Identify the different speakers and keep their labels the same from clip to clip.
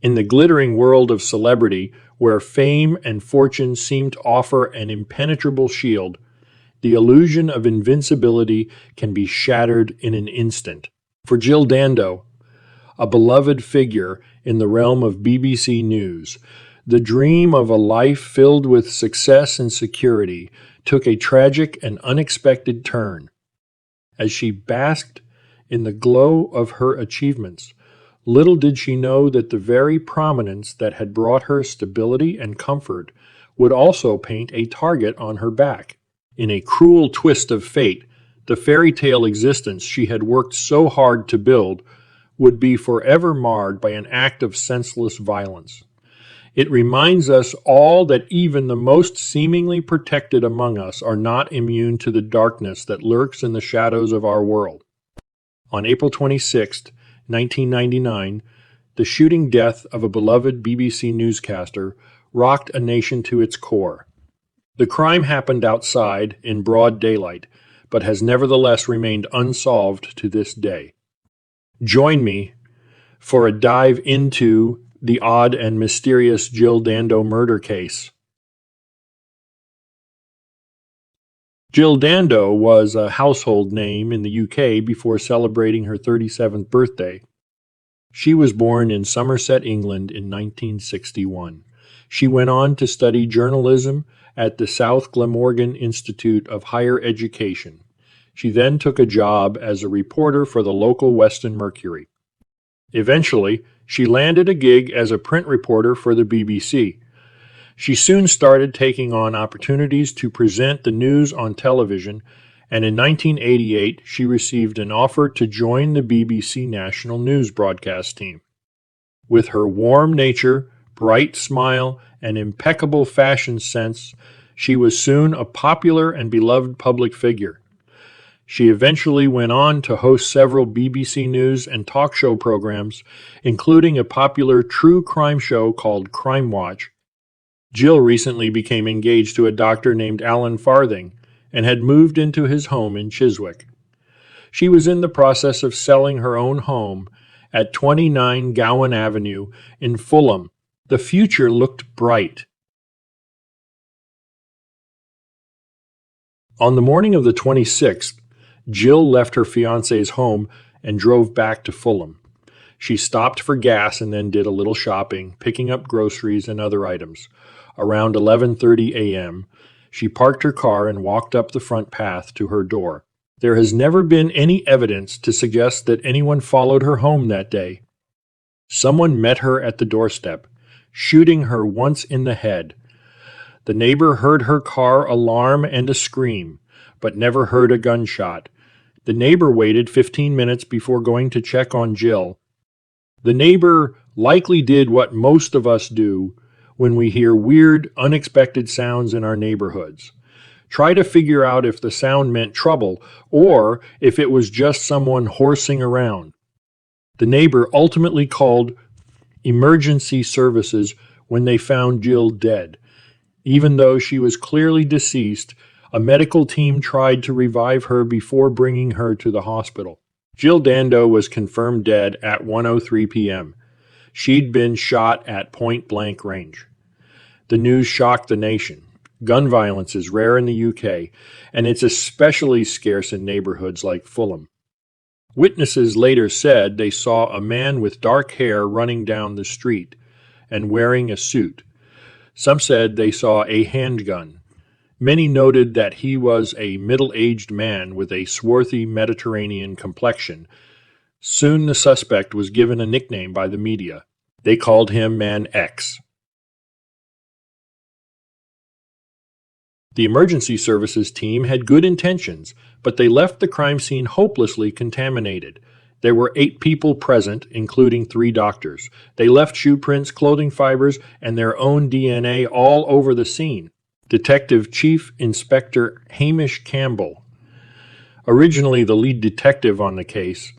Speaker 1: In the glittering world of celebrity, where fame and fortune seem to offer an impenetrable shield, the illusion of invincibility can be shattered in an instant. For Jill Dando, a beloved figure in the realm of BBC News, the dream of a life filled with success and security took a tragic and unexpected turn. As she basked in the glow of her achievements, little did she know that the very prominence that had brought her stability and comfort would also paint a target on her back. In a cruel twist of fate, the fairy tale existence she had worked so hard to build would be forever marred by an act of senseless violence. It reminds us all that even the most seemingly protected among us are not immune to the darkness that lurks in the shadows of our world. On April 26, 1999, the shooting death of a beloved BBC newscaster rocked a nation to its core. The crime happened outside in broad daylight, but has nevertheless remained unsolved to this day. Join me for a dive into the odd and mysterious Jill Dando murder case. Jill Dando was a household name in the UK before celebrating her 37th birthday. She was born in Somerset, England in 1961. She went on to study journalism at the South Glamorgan Institute of Higher Education. She then took a job as a reporter for the local Western Mercury. Eventually, she landed a gig as a print reporter for the BBC. She soon started taking on opportunities to present the news on television, and in 1988 she received an offer to join the BBC National News broadcast team. With her warm nature, bright smile, and impeccable fashion sense, she was soon a popular and beloved public figure. She eventually went on to host several BBC News and talk show programs, including a popular true crime show called Crime Watch. Jill recently became engaged to a doctor named Alan Farthing and had moved into his home in Chiswick. She was in the process of selling her own home at 29 Gowan Avenue in Fulham. The future looked bright. On the morning of the 26th, Jill left her fiancé's home and drove back to Fulham. She stopped for gas and then did a little shopping, picking up groceries and other items. Around 11:30 a.m., she parked her car and walked up the front path to her door. There has never been any evidence to suggest that anyone followed her home that day. Someone met her at the doorstep, shooting her once in the head. The neighbor heard her car alarm and a scream, but never heard a gunshot. The neighbor waited 15 minutes before going to check on Jill. The neighbor likely did what most of us do when we hear weird, unexpected sounds in our neighborhoods. Try to figure out if the sound meant trouble or if it was just someone horsing around. The neighbor ultimately called emergency services when they found Jill dead. Even though she was clearly deceased, a medical team tried to revive her before bringing her to the hospital. Jill Dando was confirmed dead at 1:03 p.m. She'd been shot at point-blank range. The news shocked the nation. Gun violence is rare in the UK, and it's especially scarce in neighborhoods like Fulham. Witnesses later said they saw a man with dark hair running down the street and wearing a suit. Some said they saw a handgun. Many noted that he was a middle-aged man with a swarthy Mediterranean complexion. Soon the suspect was given a nickname by the media. They called him Man X. The emergency services team had good intentions, but they left the crime scene hopelessly contaminated. There were 8 people present, including 3 doctors. They left shoe prints, clothing fibers, and their own DNA all over the scene. Detective Chief Inspector Hamish Campbell, originally the lead detective on the case,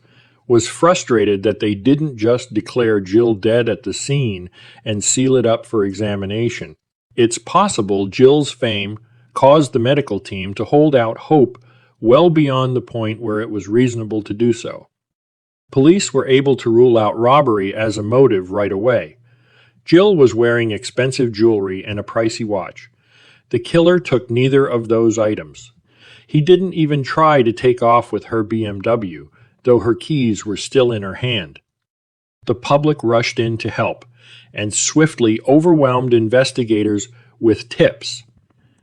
Speaker 1: was frustrated that they didn't just declare Jill dead at the scene and seal it up for examination. It's possible Jill's fame caused the medical team to hold out hope well beyond the point where it was reasonable to do so. Police were able to rule out robbery as a motive right away. Jill was wearing expensive jewelry and a pricey watch. The killer took neither of those items. He didn't even try to take off with her BMW, though her keys were still in her hand. The public rushed in to help and swiftly overwhelmed investigators with tips.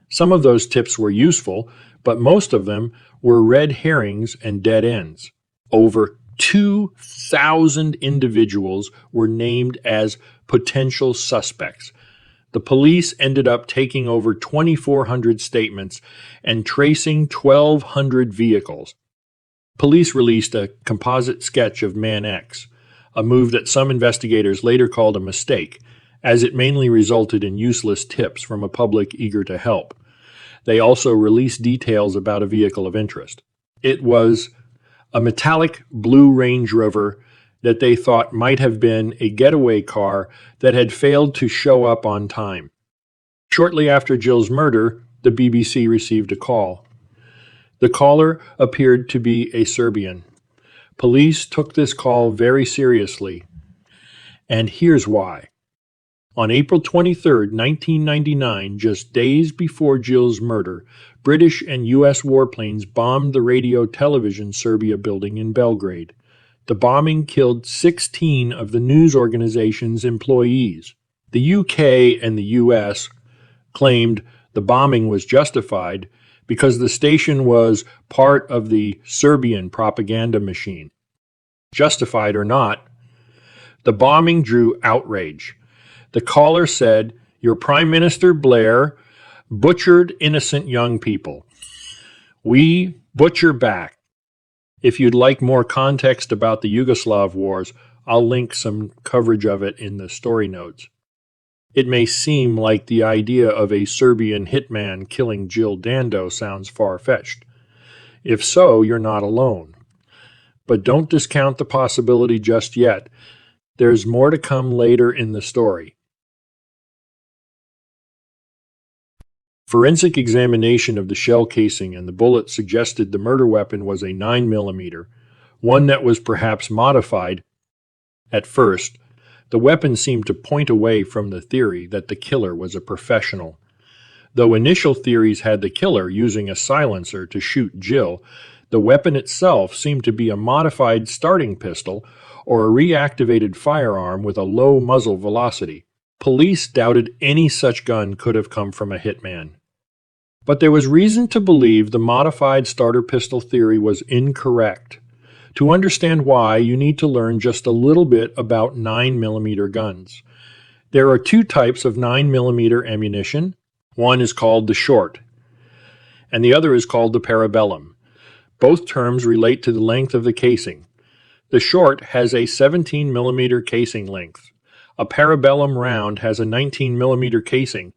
Speaker 1: Some of those tips were useful, but most of them were red herrings and dead ends. Over 2,000 individuals were named as potential suspects. The police ended up taking over 2,400 statements and tracing 1,200 vehicles. Police released a composite sketch of Man X, a move that some investigators later called a mistake, as it mainly resulted in useless tips from a public eager to help. They also released details about a vehicle of interest. It was a metallic blue Range Rover that they thought might have been a getaway car that had failed to show up on time. Shortly after Jill's murder, the BBC received a call. The caller appeared to be a Serbian. Police took this call very seriously, and here's why. On April 23, 1999, just days before Jill's murder, British and U.S. warplanes bombed the Radio-Television Serbia building in Belgrade. The bombing killed 16 of the news organization's employees. The UK and the US claimed the bombing was justified because the station was part of the Serbian propaganda machine. Justified or not, the bombing drew outrage. The caller said, "Your Prime Minister Blair butchered innocent young people. We butcher back." If you'd like more context about the Yugoslav wars, I'll link some coverage of it in the story notes. It may seem like the idea of a Serbian hitman killing Jill Dando sounds far-fetched. If so, you're not alone. But don't discount the possibility just yet. There's more to come later in the story. Forensic examination of the shell casing and the bullet suggested the murder weapon was a 9mm, one that was perhaps modified. At first, the weapon seemed to point away from the theory that the killer was a professional. Though initial theories had the killer using a silencer to shoot Jill, the weapon itself seemed to be a modified starting pistol or a reactivated firearm with a low muzzle velocity. Police doubted any such gun could have come from a hitman. But there was reason to believe the modified starter pistol theory was incorrect. To understand why, you need to learn just a little bit about 9mm guns. There are two types of 9mm ammunition. One is called the short, and the other is called the parabellum. Both terms relate to the length of the casing. The short has a 17mm casing length. A parabellum round has a 19mm casing.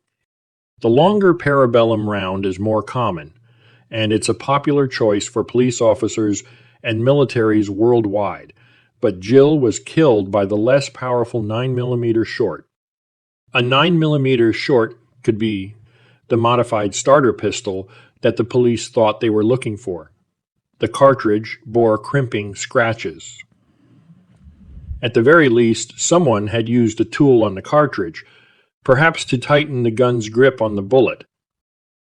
Speaker 1: The longer parabellum round is more common, and it's a popular choice for police officers and militaries worldwide, but Jill was killed by the less powerful 9mm short. A 9mm short could be the modified starter pistol that the police thought they were looking for. The cartridge bore crimping scratches. At the very least, someone had used a tool on the cartridge, perhaps to tighten the gun's grip on the bullet.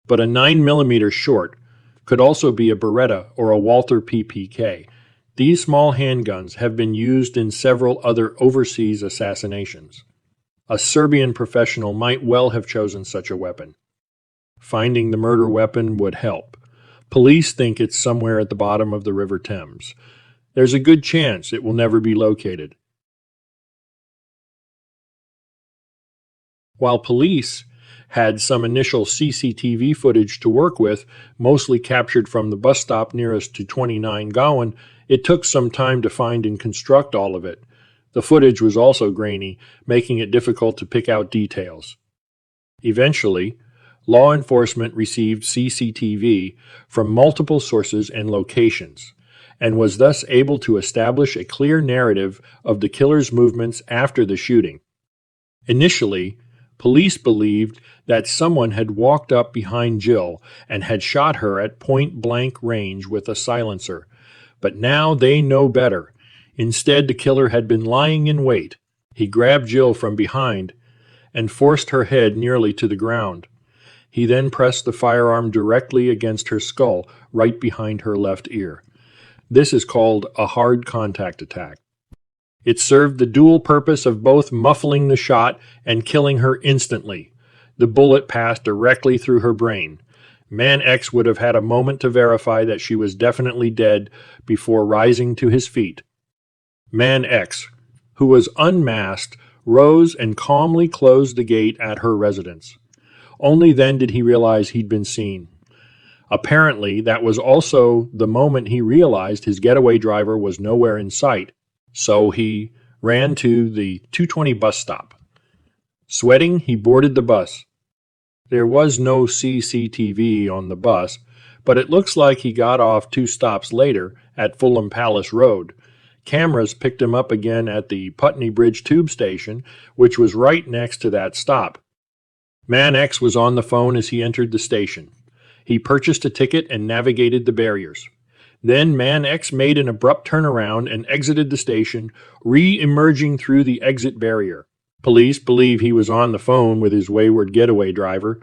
Speaker 1: But a 9mm short could also be a Beretta or a Walther PPK. These small handguns have been used in several other overseas assassinations. A Serbian professional might well have chosen such a weapon. Finding the murder weapon would help. Police think it's somewhere at the bottom of the River Thames. There's a good chance it will never be located. While police had some initial CCTV footage to work with, mostly captured from the bus stop nearest to 29 Gowan, it took some time to find and construct all of it. The footage was also grainy, making it difficult to pick out details. Eventually, law enforcement received CCTV from multiple sources and locations, and was thus able to establish a clear narrative of the killer's movements after the shooting. Initially, police believed that someone had walked up behind Jill and had shot her at point-blank range with a silencer, but now they know better. Instead, the killer had been lying in wait. He grabbed Jill from behind and forced her head nearly to the ground. He then pressed the firearm directly against her skull, right behind her left ear. This is called a hard contact attack. It served the dual purpose of both muffling the shot and killing her instantly. The bullet passed directly through her brain. Man X would have had a moment to verify that she was definitely dead before rising to his feet. Man X, who was unmasked, rose and calmly closed the gate at her residence. Only then did he realize he'd been seen. Apparently, that was also the moment he realized his getaway driver was nowhere in sight, so he ran to the 220 bus stop. Sweating, he boarded the bus. There was no CCTV on the bus, but it looks like he got off 2 stops later at Fulham Palace Road. Cameras picked him up again at the Putney Bridge tube station, which was right next to that stop. Man X was on the phone as he entered the station. He purchased a ticket and navigated the barriers. Then Man X made an abrupt turnaround and exited the station, re-emerging through the exit barrier. Police believe he was on the phone with his wayward getaway driver.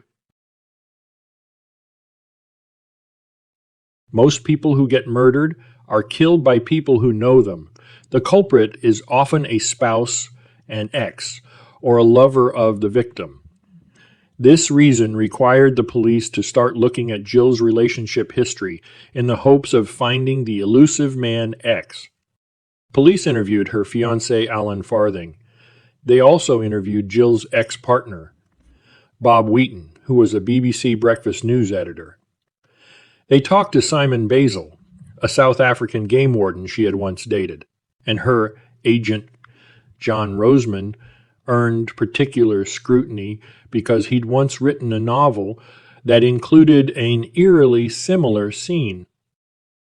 Speaker 1: Most people who get murdered are killed by people who know them. The culprit is often a spouse, an ex, or a lover of the victim. This reason required the police to start looking at Jill's relationship history in the hopes of finding the elusive man X. Police interviewed her fiancé Alan Farthing. They also interviewed Jill's ex-partner, Bob Wheaton, who was a BBC Breakfast News editor. They talked to Simon Basil, a South African game warden she had once dated, and her agent, John Roseman, earned particular scrutiny because he'd once written a novel that included an eerily similar scene.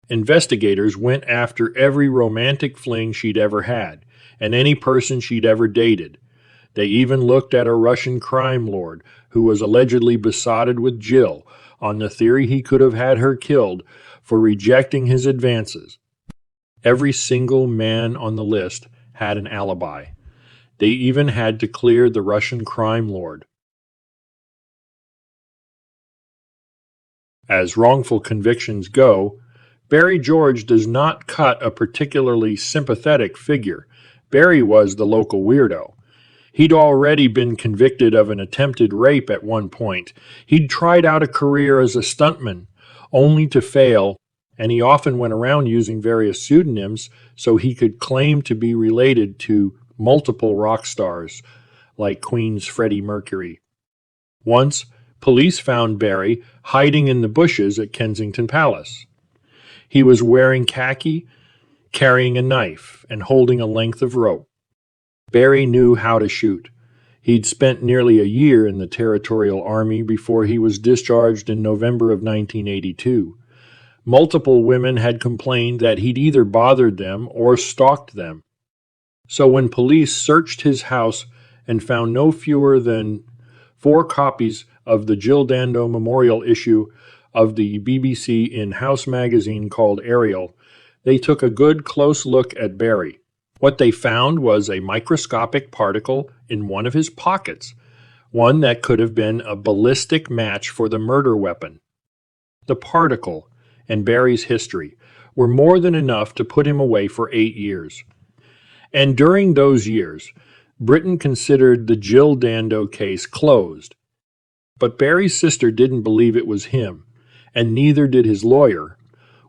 Speaker 1: Investigators went after every romantic fling she'd ever had, and any person she'd ever dated. They even looked at a Russian crime lord who was allegedly besotted with Jill on the theory he could have had her killed for rejecting his advances. Every single man on the list had an alibi. They even had to clear the Russian crime lord. As wrongful convictions go, Barry George does not cut a particularly sympathetic figure. Barry was the local weirdo. He'd already been convicted of an attempted rape at one point. He'd tried out a career as a stuntman, only to fail, and he often went around using various pseudonyms so he could claim to be related to multiple rock stars, like Queen's Freddie Mercury. Once, police found Barry hiding in the bushes at Kensington Palace. He was wearing khaki, carrying a knife, and holding a length of rope. Barry knew how to shoot. He'd spent nearly a year in the Territorial Army before he was discharged in November of 1982. Multiple women had complained that he'd either bothered them or stalked them. So when police searched his house and found no fewer than 4 copies of the Jill Dando memorial issue of the BBC in-house magazine called Ariel, they took a good close look at Barry. What they found was a microscopic particle in one of his pockets, one that could have been a ballistic match for the murder weapon. The particle and Barry's history were more than enough to put him away for 8 years. And during those years, Britain considered the Jill Dando case closed. But Barry's sister didn't believe it was him, and neither did his lawyer,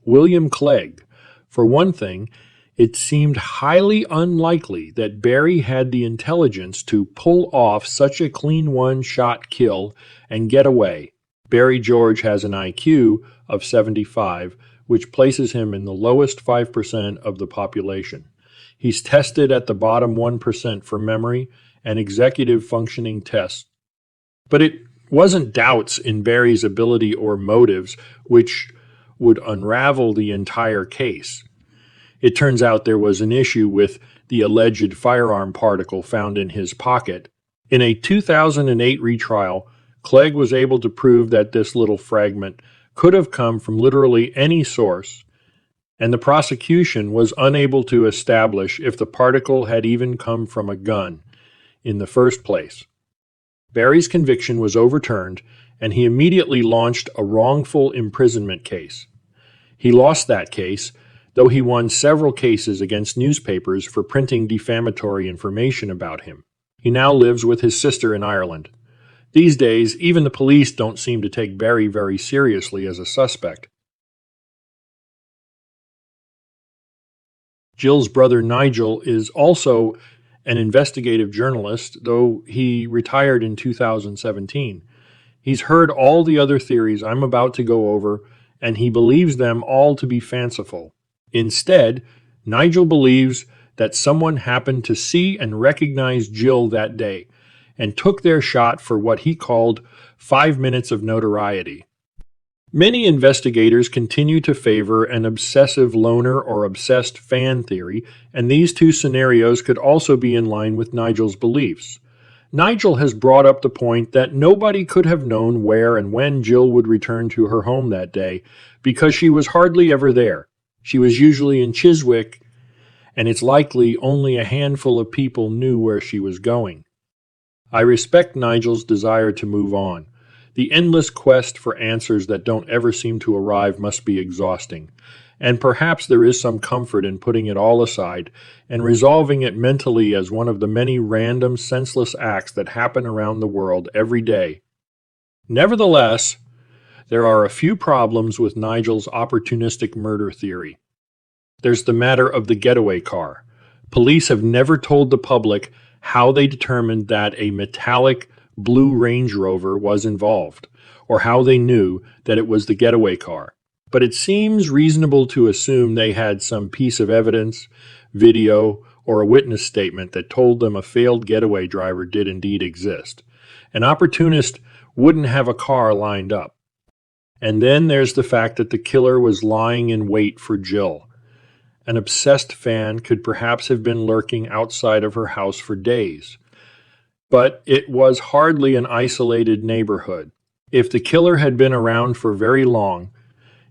Speaker 1: William Clegg. For one thing, it seemed highly unlikely that Barry had the intelligence to pull off such a clean one-shot kill and get away. Barry George has an IQ of 75, which places him in the lowest 5% of the population. He's tested at the bottom 1% for memory and executive functioning tests. But it wasn't doubts in Barry's ability or motives which would unravel the entire case. It turns out there was an issue with the alleged firearm particle found in his pocket. In a 2008 retrial, Clegg was able to prove that this little fragment could have come from literally any source, and the prosecution was unable to establish if the particle had even come from a gun in the first place. Barry's conviction was overturned, and he immediately launched a wrongful imprisonment case. He lost that case, though he won several cases against newspapers for printing defamatory information about him. He now lives with his sister in Ireland. These days, even the police don't seem to take Barry very seriously as a suspect. Jill's brother Nigel is also an investigative journalist, though he retired in 2017. He's heard all the other theories I'm about to go over, and he believes them all to be fanciful. Instead, Nigel believes that someone happened to see and recognize Jill that day and took their shot for what he called 5 minutes of notoriety. Many investigators continue to favor an obsessive loner or obsessed fan theory, and these two scenarios could also be in line with Nigel's beliefs. Nigel has brought up the point that nobody could have known where and when Jill would return to her home that day because she was hardly ever there. She was usually in Chiswick, and it's likely only a handful of people knew where she was going. I respect Nigel's desire to move on. The endless quest for answers that don't ever seem to arrive must be exhausting, and perhaps there is some comfort in putting it all aside and resolving it mentally as one of the many random, senseless acts that happen around the world every day. Nevertheless, there are a few problems with Nigel's opportunistic murder theory. There's the matter of the getaway car. Police have never told the public how they determined that a metallic blue Range Rover was involved, or how they knew that it was the getaway car. But it seems reasonable to assume they had some piece of evidence, video, or a witness statement that told them a failed getaway driver did indeed exist. An opportunist wouldn't have a car lined up. And then there's the fact that the killer was lying in wait for Jill. An obsessed fan could perhaps have been lurking outside of her house for days. But it was hardly an isolated neighborhood. If the killer had been around for very long,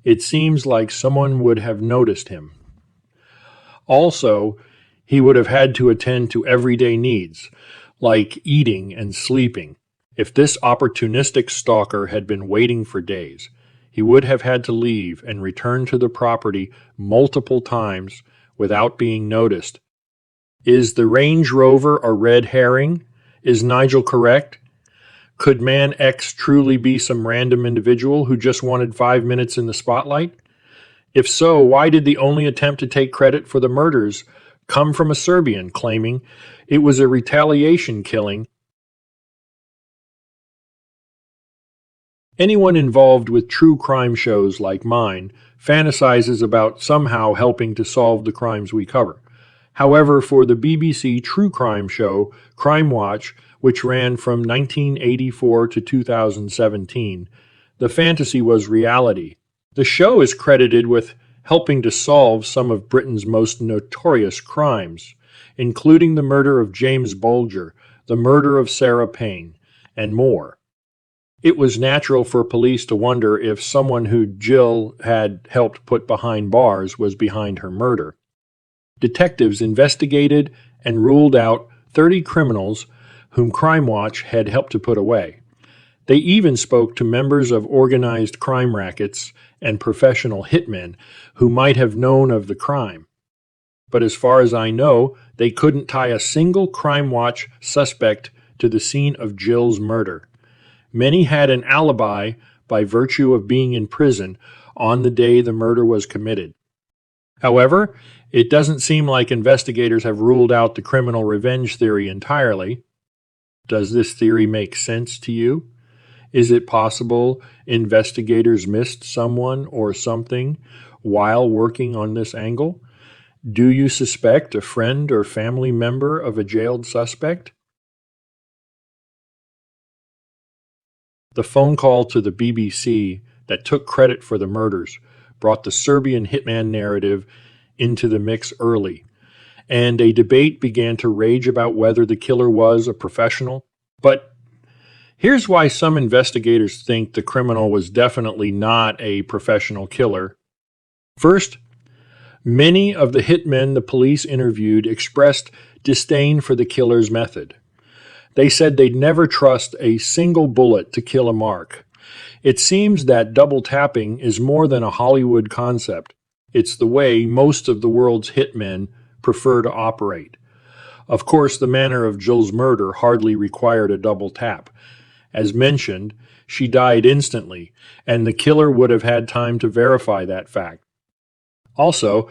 Speaker 1: it seems like someone would have noticed him. Also, he would have had to attend to everyday needs, like eating and sleeping. If this opportunistic stalker had been waiting for days, he would have had to leave and return to the property multiple times without being noticed. Is the Range Rover a red herring? Is Nigel correct? Could Man X truly be some random individual who just wanted 5 minutes in the spotlight? If so, why did the only attempt to take credit for the murders come from a Serbian claiming it was a retaliation killing? Anyone involved with true crime shows like mine fantasizes about somehow helping to solve the crimes we cover. However, for the BBC true crime show, Crime Watch, which ran from 1984 to 2017, the fantasy was reality. The show is credited with helping to solve some of Britain's most notorious crimes, including the murder of James Bulger, the murder of Sarah Payne, and more. It was natural for police to wonder if someone who Jill had helped put behind bars was behind her murder. Detectives investigated and ruled out 30 criminals whom Crime Watch had helped to put away. They even spoke to members of organized crime rackets and professional hitmen who might have known of the crime. But as far as I know, they couldn't tie a single Crime Watch suspect to the scene of Jill's murder. Many had an alibi by virtue of being in prison on the day the murder was committed. However, it doesn't seem like investigators have ruled out the criminal revenge theory entirely. Does this theory make sense to you? Is it possible investigators missed someone or something while working on this angle? Do you suspect a friend or family member of a jailed suspect? The phone call to the BBC that took credit for the murders brought the Serbian Hitman narrative into the mix early, and a debate began to rage about whether the killer was a professional. But here's why some investigators think the criminal was definitely not a professional killer. First, many of the hitmen the police interviewed expressed disdain for the killer's method. They said they'd never trust a single bullet to kill a mark. It seems that double tapping is more than a Hollywood concept. It's the way most of the world's hitmen prefer to operate. Of course, the manner of Jill's murder hardly required a double tap. As mentioned, she died instantly, and the killer would have had time to verify that fact. Also,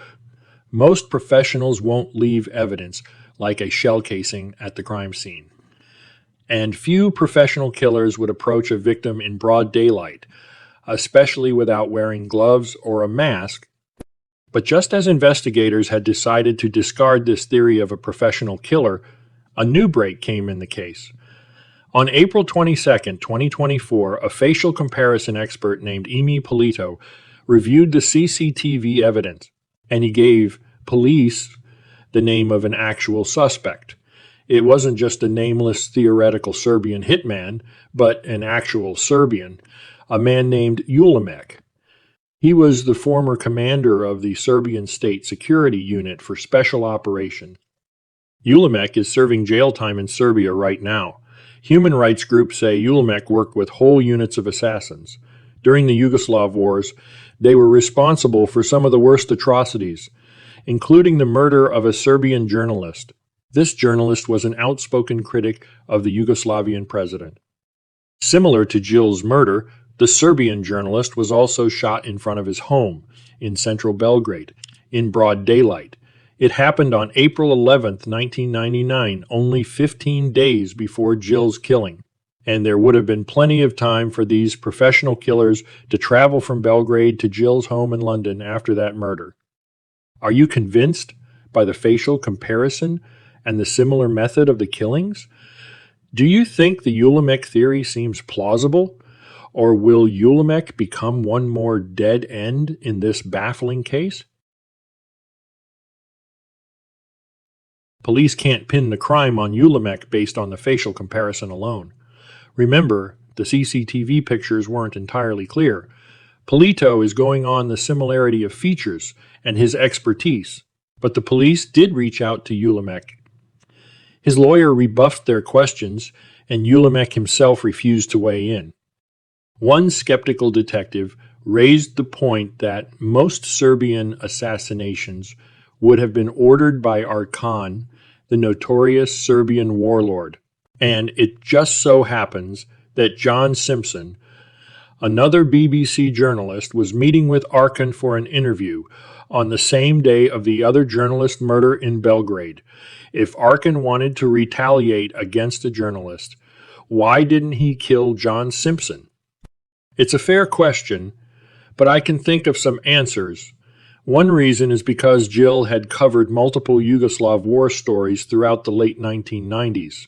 Speaker 1: most professionals won't leave evidence, like a shell casing at the crime scene. And few professional killers would approach a victim in broad daylight, especially without wearing gloves or a mask. But just as investigators had decided to discard this theory of a professional killer, a new break came in the case. On April 22, 2024, a facial comparison expert named Emi Polito reviewed the CCTV evidence, and he gave police the name of an actual suspect. It wasn't just a nameless theoretical Serbian hitman, but an actual Serbian, a man named Ulimek. He was the former commander of the Serbian State Security Unit for Special Operations. Ulimek is serving jail time in Serbia right now. Human rights groups say Ulimek worked with whole units of assassins. During the Yugoslav wars, they were responsible for some of the worst atrocities, including the murder of a Serbian journalist. This journalist was an outspoken critic of the Yugoslavian president. Similar to Jill's murder, the Serbian journalist was also shot in front of his home in central Belgrade in broad daylight. It happened on April 11, 1999, only 15 days before Jill's killing, and there would have been plenty of time for these professional killers to travel from Belgrade to Jill's home in London after that murder. Are you convinced by the facial comparison and the similar method of the killings? Do you think the Ulimek theory seems plausible? Or will Ulimek become one more dead end in this baffling case? Police can't pin the crime on Ulimek based on the facial comparison alone. Remember, the CCTV pictures weren't entirely clear. Polito is going on the similarity of features and his expertise, but the police did reach out to Ulimek. His lawyer rebuffed their questions, and Ulimek himself refused to weigh in. One skeptical detective raised the point that most Serbian assassinations would have been ordered by Arkan, the notorious Serbian warlord, and it just so happens that John Simpson, another BBC journalist, was meeting with Arkan for an interview on the same day of the other journalist murder in Belgrade. If Arkan wanted to retaliate against a journalist, why didn't he kill John Simpson? It's a fair question, but I can think of some answers. One reason is because Jill had covered multiple Yugoslav war stories throughout the late 1990s,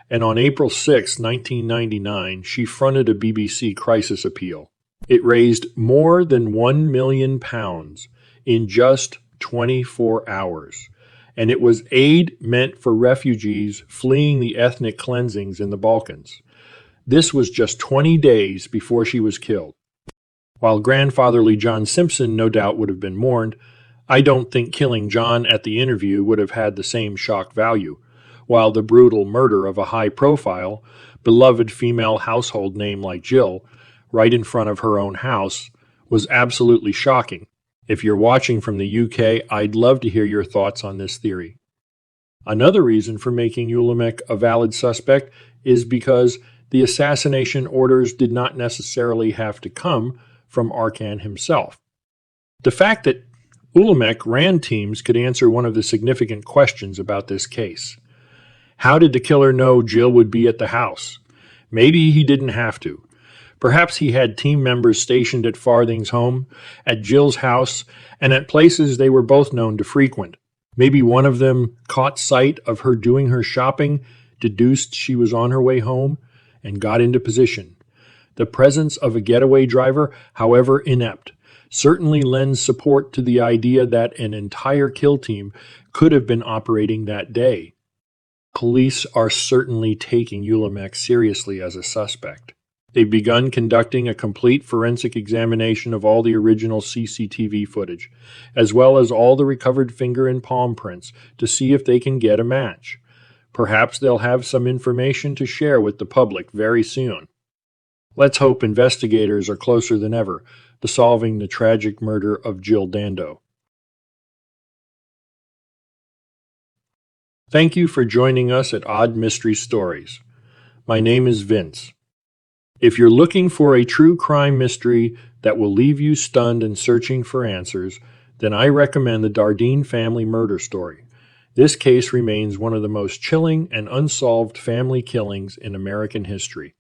Speaker 1: and on April 6, 1999, she fronted a BBC crisis appeal. It raised more than £1 million in just 24 hours, and it was aid meant for refugees fleeing the ethnic cleansings in the Balkans. This was just 20 days before she was killed. While grandfatherly John Simpson no doubt would have been mourned, I don't think killing John at the interview would have had the same shock value, while the brutal murder of a high-profile, beloved female household name like Jill, right in front of her own house, was absolutely shocking. If you're watching from the UK, I'd love to hear your thoughts on this theory. Another reason for making Ulimek a valid suspect is because the assassination orders did not necessarily have to come from Arkan himself. The fact that Ulimek ran teams could answer one of the significant questions about this case. How did the killer know Jill would be at the house? Maybe he didn't have to. Perhaps he had team members stationed at Farthing's home, at Jill's house, and at places they were both known to frequent. Maybe one of them caught sight of her doing her shopping, deduced she was on her way home, and got into position. The presence of a getaway driver, however inept, certainly lends support to the idea that an entire kill team could have been operating that day. Police are certainly taking Ulimek seriously as a suspect. They've begun conducting a complete forensic examination of all the original CCTV footage, as well as all the recovered finger and palm prints, to see if they can get a match. Perhaps they'll have some information to share with the public very soon. Let's hope investigators are closer than ever to solving the tragic murder of Jill Dando. Thank you for joining us at Odd Mystery Stories. My name is Vince. If you're looking for a true crime mystery that will leave you stunned and searching for answers, then I recommend the Dardeen family murder story. This case remains one of the most chilling and unsolved family killings in American history.